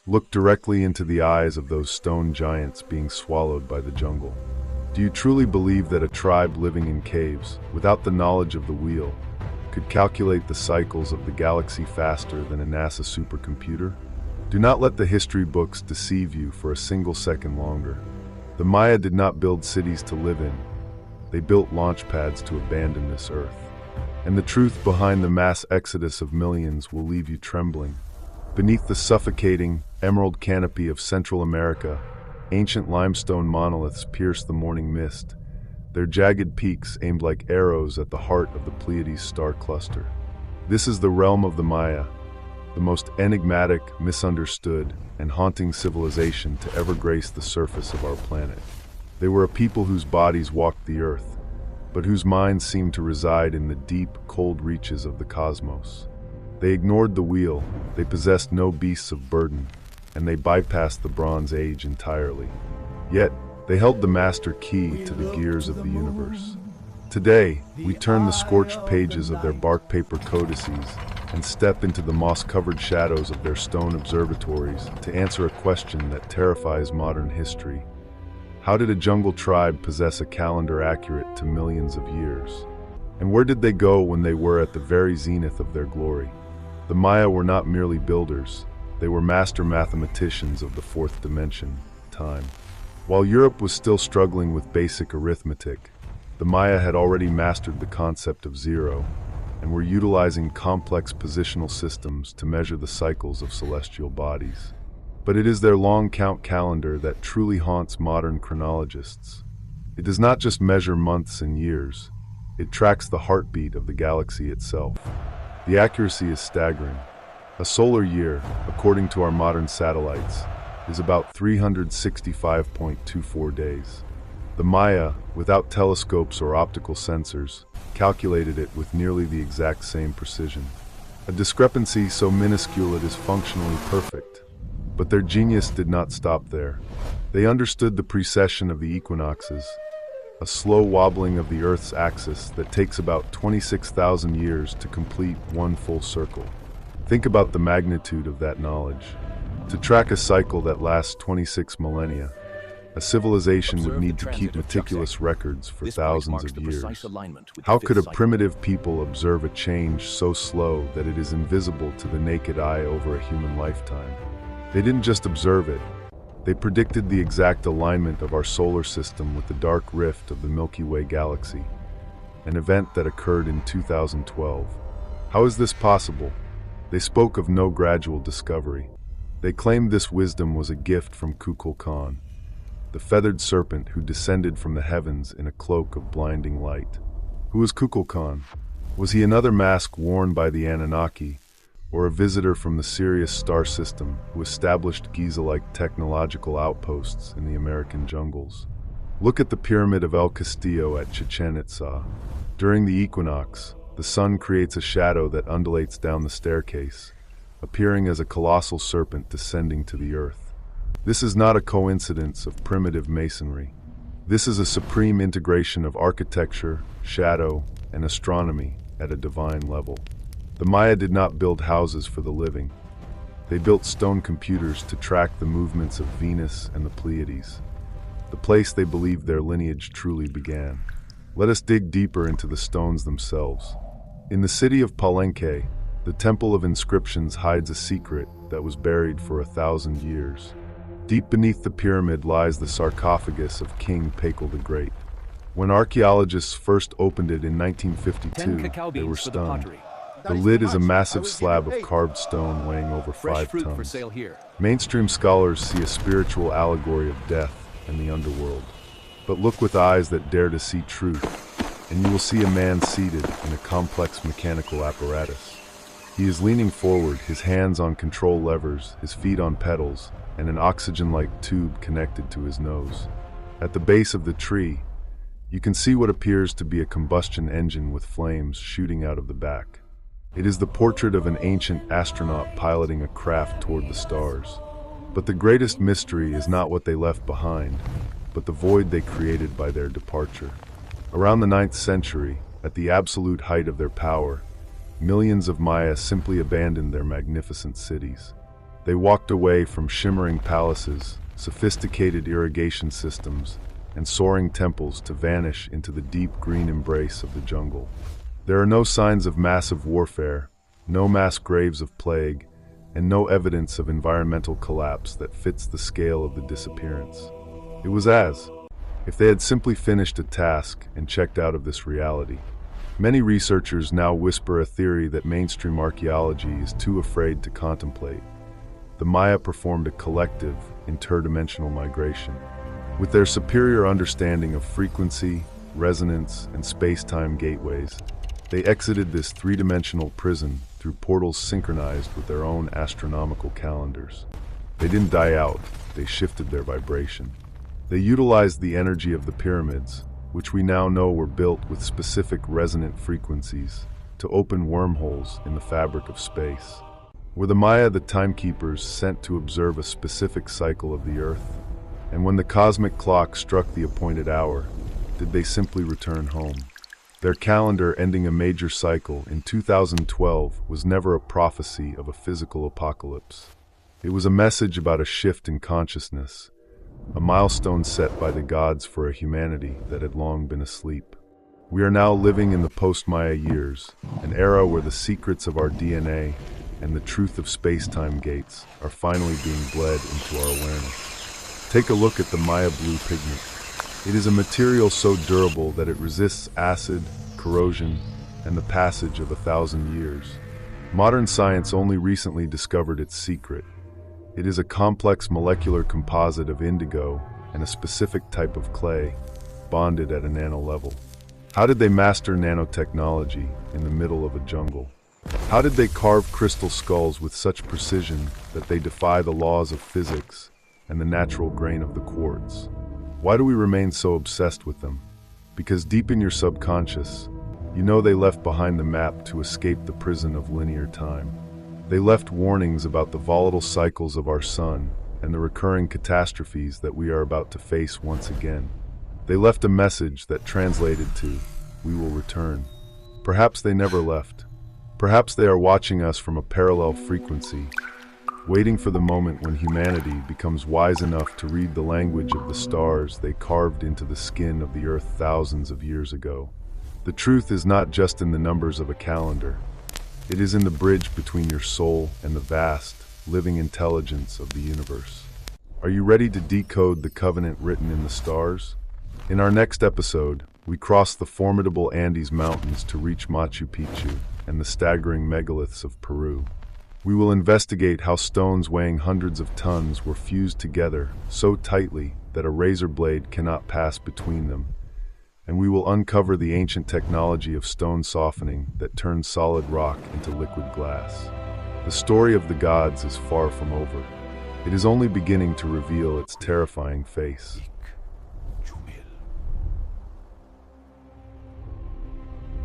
Look directly into the eyes of those stone giants being swallowed by the jungle. Do you truly believe that a tribe living in caves, without the knowledge of the wheel, could calculate the cycles of the galaxy faster than a NASA supercomputer? Do not let the history books deceive you for a single second longer. The Maya did not build cities to live in. They built launch pads to abandon this earth. And the truth behind the mass exodus of millions will leave you trembling. Beneath the suffocating, emerald canopy of Central America, ancient limestone monoliths pierce the morning mist, their jagged peaks aimed like arrows at the heart of the Pleiades star cluster. This is the realm of the Maya, the most enigmatic, misunderstood, and haunting civilization to ever grace the surface of our planet. They were a people whose bodies walked the earth, but whose minds seemed to reside in the deep, cold reaches of the cosmos. They ignored the wheel, they possessed no beasts of burden, and they bypassed the Bronze Age entirely. Yet, they held the master key to the gears of the universe. Today, we turn the scorched pages of their bark paper codices and step into the moss-covered shadows of their stone observatories to answer a question that terrifies modern history. How did a jungle tribe possess a calendar accurate to millions of years? And where did they go when they were at the very zenith of their glory? The Maya were not merely builders, they were master mathematicians of the fourth dimension, time. While Europe was still struggling with basic arithmetic, the Maya had already mastered the concept of zero, and were utilizing complex positional systems to measure the cycles of celestial bodies. But it is their long count calendar that truly haunts modern chronologists. It does not just measure months and years, it tracks the heartbeat of the galaxy itself. The accuracy is staggering. A solar year, according to our modern satellites, is about 365.24 days. The Maya, without telescopes or optical sensors, calculated it with nearly the exact same precision. A discrepancy so minuscule it is functionally perfect. But their genius did not stop there. They understood the precession of the equinoxes, a slow wobbling of the Earth's axis that takes about 26,000 years to complete one full circle. Think about the magnitude of that knowledge. To track a cycle that lasts 26 millennia, a civilization would need to keep meticulous records for thousands of years. How could a primitive people observe a change so slow that it is invisible to the naked eye over a human lifetime? They didn't just observe it, they predicted the exact alignment of our solar system with the dark rift of the Milky Way galaxy, an event that occurred in 2012. How is this possible? They spoke of no gradual discovery. They claimed this wisdom was a gift from Kukulkan, the feathered serpent who descended from the heavens in a cloak of blinding light. Who was Kukulkan? Was he another mask worn by the Anunnaki, or a visitor from the Sirius star system who established Giza-like technological outposts in the American jungles? Look at the Pyramid of El Castillo at Chichen Itza. During the equinox, the sun creates a shadow that undulates down the staircase, appearing as a colossal serpent descending to the earth. This is not a coincidence of primitive masonry. This is a supreme integration of architecture, shadow, and astronomy at a divine level. The Maya did not build houses for the living. They built stone computers to track the movements of Venus and the Pleiades, the place they believed their lineage truly began. Let us dig deeper into the stones themselves. In the city of Palenque, the Temple of Inscriptions hides a secret that was buried for 1,000 years. Deep beneath the pyramid lies the sarcophagus of King Pakal the Great. When archaeologists first opened it in 1952, they were stunned. The lid is a massive slab of carved stone weighing over 5 tons. Mainstream scholars see a spiritual allegory of death and the underworld. But look with eyes that dare to see truth, and you will see a man seated in a complex mechanical apparatus. He is leaning forward, his hands on control levers, his feet on pedals, and an oxygen-like tube connected to his nose. At the base of the tree, you can see what appears to be a combustion engine with flames shooting out of the back. It is the portrait of an ancient astronaut piloting a craft toward the stars. But the greatest mystery is not what they left behind, but the void they created by their departure. Around the 9th century, at the absolute height of their power, millions of Maya simply abandoned their magnificent cities. They walked away from shimmering palaces, sophisticated irrigation systems, and soaring temples to vanish into the deep green embrace of the jungle. There are no signs of massive warfare, no mass graves of plague, and no evidence of environmental collapse that fits the scale of the disappearance. It was as if they had simply finished a task and checked out of this reality. Many researchers now whisper a theory that mainstream archaeology is too afraid to contemplate. The Maya performed a collective, interdimensional migration. With their superior understanding of frequency, resonance, and space-time gateways, they exited this three-dimensional prison through portals synchronized with their own astronomical calendars. They didn't die out, they shifted their vibration. They utilized the energy of the pyramids, which we now know were built with specific resonant frequencies, to open wormholes in the fabric of space. Were the Maya the timekeepers sent to observe a specific cycle of the Earth? And when the cosmic clock struck the appointed hour, did they simply return home? Their calendar ending a major cycle in 2012 was never a prophecy of a physical apocalypse. It was a message about a shift in consciousness, a milestone set by the gods for a humanity that had long been asleep. We are now living in the post-Maya years, an era where the secrets of our DNA and the truth of space-time gates are finally being bled into our awareness. Take a look at the Maya blue pigment. It is a material so durable that it resists acid, corrosion, and the passage of 1,000 years. Modern science only recently discovered its secret. It is a complex molecular composite of indigo and a specific type of clay, bonded at a nano level. How did they master nanotechnology in the middle of a jungle? How did they carve crystal skulls with such precision that they defy the laws of physics and the natural grain of the quartz? Why do we remain so obsessed with them? Because deep in your subconscious, you know they left behind the map to escape the prison of linear time. They left warnings about the volatile cycles of our sun and the recurring catastrophes that we are about to face once again. They left a message that translated to, "We will return." Perhaps they never left. Perhaps they are watching us from a parallel frequency, waiting for the moment when humanity becomes wise enough to read the language of the stars they carved into the skin of the earth thousands of years ago. The truth is not just in the numbers of a calendar. It is in the bridge between your soul and the vast, living intelligence of the universe. Are you ready to decode the covenant written in the stars? In our next episode, we cross the formidable Andes Mountains to reach Machu Picchu and the staggering megaliths of Peru. We will investigate how stones weighing hundreds of tons were fused together so tightly that a razor blade cannot pass between them. And we will uncover the ancient technology of stone softening that turns solid rock into liquid glass. The story of the gods is far from over. It is only beginning to reveal its terrifying face.